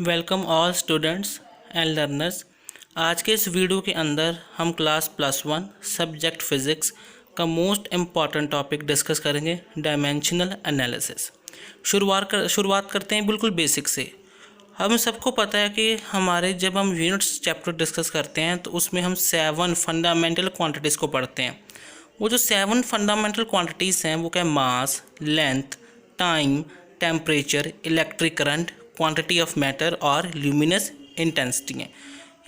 Welcome all students and learners. आज के इस वीडियो के अंदर हम क्लास +1 सब्जेक्ट फिज़िक्स का मोस्ट इम्पॉर्टेंट टॉपिक डिस्कस करेंगे, डायमेंशनल एनालिसिस। शुरुआत करते हैं बिल्कुल बेसिक से। हम सबको पता है कि हमारे जब हम यूनिट्स चैप्टर डिस्कस करते हैं तो उसमें हम 7 फंडामेंटल क्वांटिटीज़ को पढ़ते हैं। वो जो 7 फंडामेंटल क्वांटिटीज़ हैं वो क्या, mass, length, time, temperature, electric current, quantity of matter और ल्यूमिनस इंटेंसिटी हैं।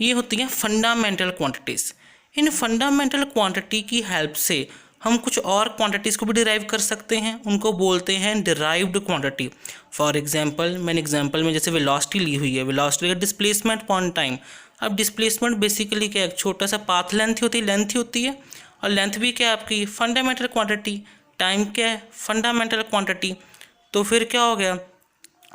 ये होती हैं फंडामेंटल क्वांटिटीज़। इन फंडामेंटल क्वांटिटी की हेल्प से हम कुछ और क्वांटिटीज़ को भी डिराइव कर सकते हैं, उनको बोलते हैं डिराइव्ड क्वांटिटी। फॉर एग्जांपल मैंने एग्जांपल में जैसे वेलोसिटी ली हुई है, वेलोसिटी का डिस्प्लेसमेंट अपॉन टाइम। अब डिस्प्लेसमेंट बेसिकली क्या है, एक छोटा सा पाथ लेंथ होती है और लेंथ भी क्या है आपकी फंडामेंटल क्वांटिटी, टाइम क्या है फंडामेंटल क्वांटिटी। तो फिर क्या हो गया,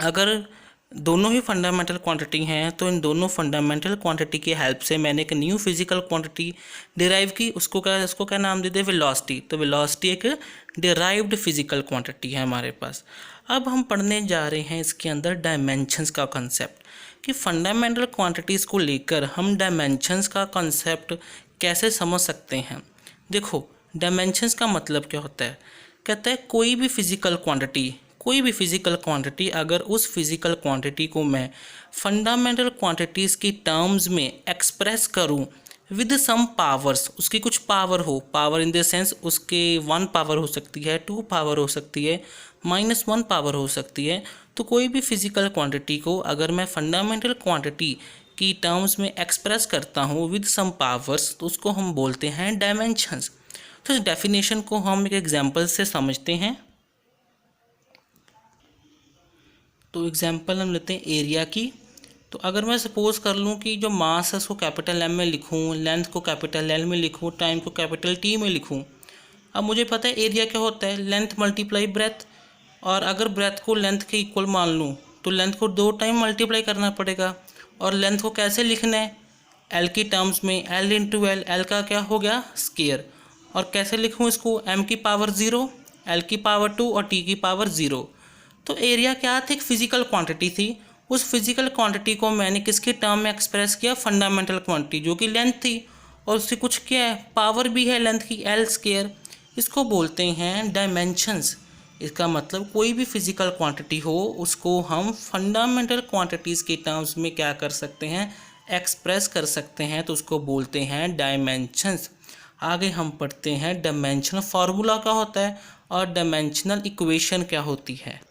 अगर दोनों ही फंडामेंटल क्वांटिटी हैं तो इन दोनों फंडामेंटल क्वांटिटी की हेल्प से मैंने एक न्यू फिजिकल क्वांटिटी डिराइव की, उसको क्या नाम दे दे, वेलोसिटी। तो वेलोसिटी एक डिराइव्ड फिजिकल क्वांटिटी है हमारे पास। अब हम पढ़ने जा रहे हैं इसके अंदर डायमेंशंस का कंसेप्ट, कि फंडामेंटल क्वांटिटीज़ को लेकर हम डायमेंशंस का कंसेप्ट कैसे समझ सकते हैं। देखो, डायमेंशंस का मतलब क्या होता है, कहता है कोई भी फिजिकल क्वांटिटी अगर उस फिजिकल क्वांटिटी को मैं फंडामेंटल क्वांटिटीज़ की टर्म्स में एक्सप्रेस करूं विद सम पावर्स, उसकी कुछ पावर हो, पावर इन द सेंस उसके 1 पावर हो सकती है, 2 पावर हो सकती है, -1 पावर हो सकती है। तो कोई भी फिजिकल क्वांटिटी को अगर मैं फंडामेंटल क्वांटिटी की टर्म्स में एक्सप्रेस करता हूँ विद सम पावर्स तो उसको हम बोलते हैं डायमेंशंस। तो इस डेफिनेशन को हम एक एग्जांपल से समझते हैं। तो एग्जांपल हम लेते हैं एरिया की। तो अगर मैं सपोज़ कर लूँ कि जो मास है उसको कैपिटल M में लिखूँ, लेंथ को कैपिटल L में लिखूँ, टाइम को कैपिटल T में लिखूँ। अब मुझे पता है एरिया क्या होता है, लेंथ मल्टीप्लाई ब्रेथ। और अगर ब्रेथ को लेंथ के इक्वल मान लूँ तो लेंथ को 2 टाइम मल्टीप्लाई करना पड़ेगा। और लेंथ को कैसे लिखना है, L की टर्म्स में, L इंटू L, L का क्या हो गया स्केयर। और कैसे लिखूँ इसको, M की पावर 0, L की पावर 2 और T की पावर 0। तो एरिया क्या थी, एक फिजिकल क्वांटिटी थी। उस फिजिकल क्वांटिटी को मैंने किसके टर्म में एक्सप्रेस किया, फंडामेंटल क्वांटिटी जो कि लेंथ थी, और उससे कुछ क्या है, पावर भी है लेंथ की, L स्क्वायर। इसको बोलते हैं डायमेंशंस। इसका मतलब कोई भी फिजिकल क्वांटिटी हो उसको हम फंडामेंटल क्वांटिटीज़ के टर्म्स में क्या कर सकते हैं, एक्सप्रेस कर सकते हैं, तो उसको बोलते हैं डायमेंशंस। आगे हम पढ़ते हैं डायमेंशनल फार्मूला क्या होता है और डायमेंशनल इक्वेशन क्या होती है।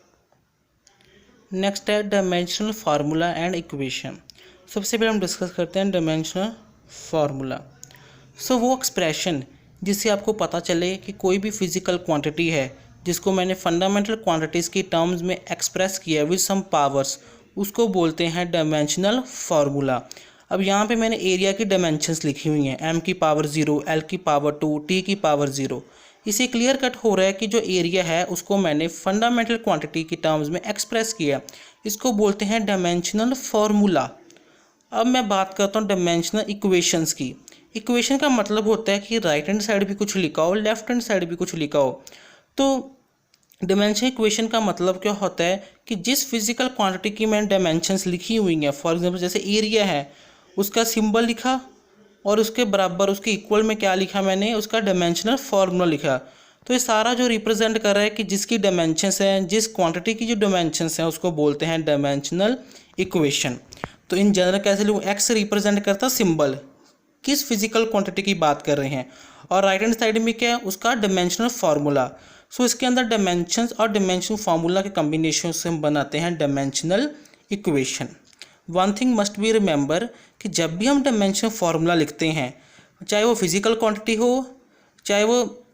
नेक्स्ट है डायमेंशनल फार्मूला एंड इक्वेशन। सबसे पहले हम डिस्कस करते हैं डायमेंशनल फार्मूला। वो एक्सप्रेशन जिससे आपको पता चले कि कोई भी फिजिकल क्वांटिटी है जिसको मैंने फंडामेंटल क्वांटिटीज़ की टर्म्स में एक्सप्रेस किया विद सम पावर्स, उसको बोलते हैं डायमेंशनल फार्मूला। अब यहाँ पे मैंने एरिया की डायमेंशंस लिखी हुई हैं, M की पावर 0, L की पावर 2, T की पावर 0। इसे क्लियर कट हो रहा है कि जो एरिया है उसको मैंने फंडामेंटल क्वांटिटी की टर्म्स में एक्सप्रेस किया, इसको बोलते हैं डायमेंशनल फार्मूला। अब मैं बात करता हूँ डायमेंशनल इक्वेशंस की। इक्वेशन का मतलब होता है कि राइट हैंड साइड भी कुछ लिखा हो, लेफ्ट हैंड साइड भी कुछ लिखा हो। तो डायमेंशन इक्वेशन का मतलब क्या होता है कि जिस फिजिकल क्वांटिटी की मैंने डायमेंशंस लिखी हुई हैं, फॉर एग्जांपल जैसे एरिया है, उसका सिंबल लिखा और उसके बराबर उसके इक्वल में क्या लिखा मैंने, उसका डायमेंशनल फार्मूला लिखा। तो ये सारा जो रिप्रेजेंट कर रहा है कि जिसकी डायमेंशंस हैं, जिस क्वांटिटी की जो डायमेंशंस हैं उसको बोलते हैं डायमेंशनल इक्वेशन। तो इन जनरल कैसे लिखूँ, एक्स रिप्रेजेंट करता सिंबल, किस फिजिकल क्वांटिटी की बात कर रहे हैं, और राइट हैंड साइड में क्या है उसका डायमेंशनल फार्मूला। इसके अंदर डायमेंशंस और डायमेंशनल फार्मूला के कॉम्बिनेशन से हम बनाते हैं dimensional equation. One thing must be remember कि जब भी हम डायमेंशनल फार्मूला लिखते हैं, चाहे वो फिजिकल क्वांटिटी हो चाहे वो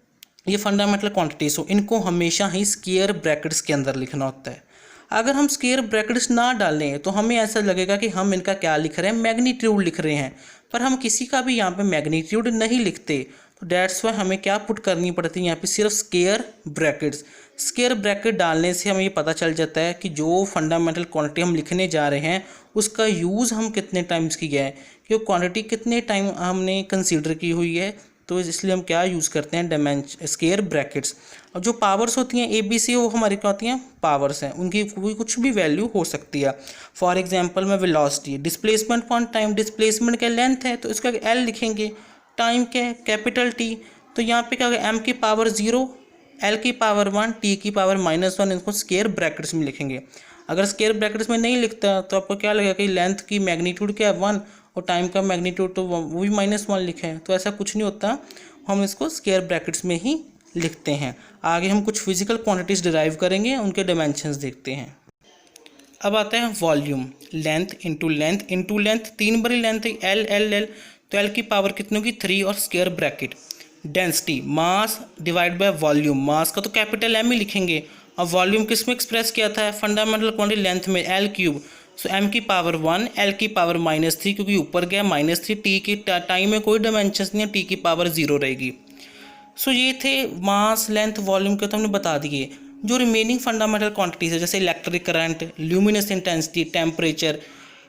ये फंडामेंटल क्वांटिटीज़ हो, इनको हमेशा ही स्क्वायर ब्रैकेट्स के अंदर लिखना होता है। अगर हम स्क्वायर ब्रैकेट्स ना डालें तो हमें ऐसा लगेगा कि हम इनका क्या लिख रहे हैं, मैग्नीट्यूड लिख रहे हैं, पर हम किसी का भी यहाँ पे मैग्नीट्यूड नहीं लिखते। तो डेट्स वाई हमें क्या पुट करनी पड़ती है यहाँ पे, सिर्फ स्क्वायर ब्रैकेट्स। स्क्वायर ब्रैकेट डालने से हमें ये पता चल जाता है कि जो फंडामेंटल क्वांटिटी हम लिखने जा रहे हैं उसका यूज़ हम कितने टाइम्स किया है, कि वो क्वांटिटी कितने टाइम हमने कंसीडर की हुई है, तो इसलिए हम क्या यूज़ करते हैं, स्क्वायर ब्रैकेट्स। और जो पावर्स होती हैं ABC, वो हमारी क्या होती हैं, पावर्स हैं, उनकी कोई कुछ भी वैल्यू हो सकती है। फॉर एग्जांपल में velocity, displacement upon time, displacement का लेंथ है तो इसका L लिखेंगे, टाइम क्या है कैपिटल T, तो यहाँ पे क्या होगा m की पावर 0, L की पावर 1, T की पावर -1, इसको स्क्वायर ब्रैकेट्स में लिखेंगे। अगर स्क्वायर ब्रैकेट्स में नहीं लिखता तो आपको क्या लगेगा कि लेंथ की मैग्नीट्यूड क्या है 1 और टाइम का मैग्नीट्यूड तो वो भी -1 लिखे हैं, तो ऐसा कुछ नहीं होता, हम इसको स्क्वायर ब्रैकेट्स में ही लिखते हैं। आगे हम कुछ फिजिकल क्वांटिटीज़ डिराइव करेंगे, उनके डायमेंशंस देखते हैं। अब आता है वॉल्यूम, लेंथ इंटू लेंथ, 3 बारी लेंथ है L L L, तो L की पावर कितनी होगी 3 और square bracket. Density, mass divide by volume, mass का तो कैपिटल M ही लिखेंगे और वॉल्यूम किस में एक्सप्रेस किया था, फंडामेंटल क्वांटिटी लेंथ में, L3, सो m की पावर 1, L की पावर -3 क्योंकि ऊपर गया -3, T की टाइम में कोई डायमेंशन नहीं है, T की पावर 0 रहेगी। सो ये थे मास, लेंथ, वॉल्यूम के तो हमने बता दिए। जो रिमेनिंग फंडामेंटल क्वांटिटीज़ है जैसे electric current, luminous intensity, temperature,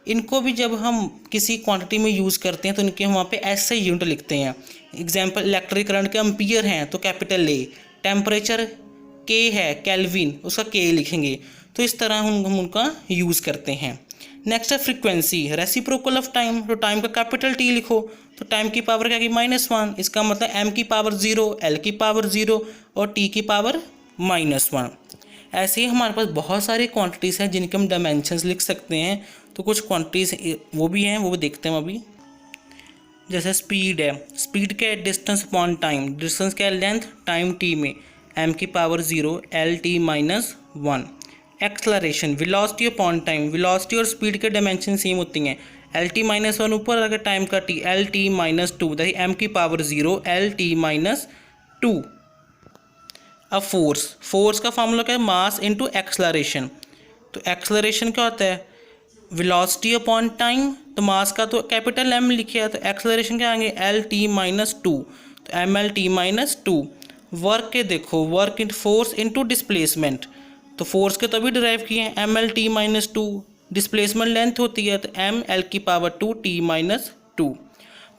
इनको भी जब हम किसी क्वांटिटी में यूज़ करते हैं तो इनके हम वहाँ पे ऐसे यूनिट लिखते हैं। एग्जांपल इलेक्ट्रिक करंट के एम्पियर हैं तो कैपिटल A, टेम्परेचर K है केल्विन, उसका K लिखेंगे, तो इस तरह हम उनका यूज़ करते हैं। नेक्स्ट है फ्रीक्वेंसी, रेसिप्रोकल ऑफ टाइम, तो टाइम का कैपिटल T लिखो, तो टाइम की पावर क्या की -1, इसका मतलब m की पावर 0, L की पावर 0 और T की पावर -1। ऐसे ही हमारे पास बहुत सारी क्वांटिटीज़ हैं जिनके हम डायमेंशंस लिख सकते हैं, तो कुछ क्वांटिटीज़ वो भी हैं, वो भी देखते हैं अभी। जैसे स्पीड है, स्पीड क्या है डिस्टेंस अपॉन टाइम, डिस्टेंस क्या है लेंथ टाइम T में, m की power 0, L T -1। Acceleration, velocity upon time, velocity और स्पीड के डायमेंशन सेम होती हैं, L T -1 ऊपर अगर टाइम का T, L T -2, that m की पावर 0, L T -2। अब फोर्स, फोर्स का फार्मूला क्या है, मास इंटू एक्सलरेशन, तो एक्सलरेशन क्या होता है वेलोसिटी अपॉन टाइम, तो मास का तो कैपिटल M लिखे है, तो एक्सलरेशन क्या आएंगे L T -2, तो ML T -2। वर्क के देखो, work in force into displacement, तो फोर्स के तो अभी डिराइव किए हैं ML T -2, डिस्प्लेसमेंट लेंथ होती है तो ML की पावर 2 T -2।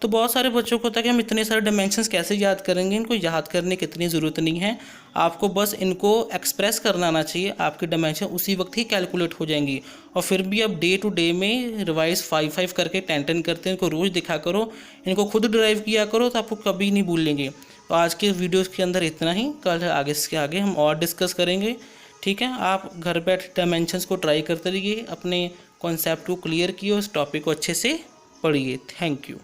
तो बहुत सारे बच्चों को होता है कि हम इतने सारे डायमेंशंस कैसे याद करेंगे, इनको याद करने की इतनी ज़रूरत नहीं है, आपको बस इनको एक्सप्रेस करना आना चाहिए, आपकी डायमेंशन उसी वक्त ही कैलकुलेट हो जाएंगी। और फिर भी आप डे टू डे में रिवाइज 5-5 करके 10-10 करते हैं, इनको रोज़ दिखा करो, इनको खुद ड्राइव किया करो, तो आपको कभी नहीं भूलेंगे। तो आज के वीडियोज़ के अंदर इतना ही, कल आगे से आगे हम और डिस्कस करेंगे, ठीक है। आप घर बैठे डायमेंशंस को ट्राई करते रहिए, अपने कॉन्सेप्ट को क्लियर किए, उस टॉपिक को अच्छे से पढ़िए। Thank you.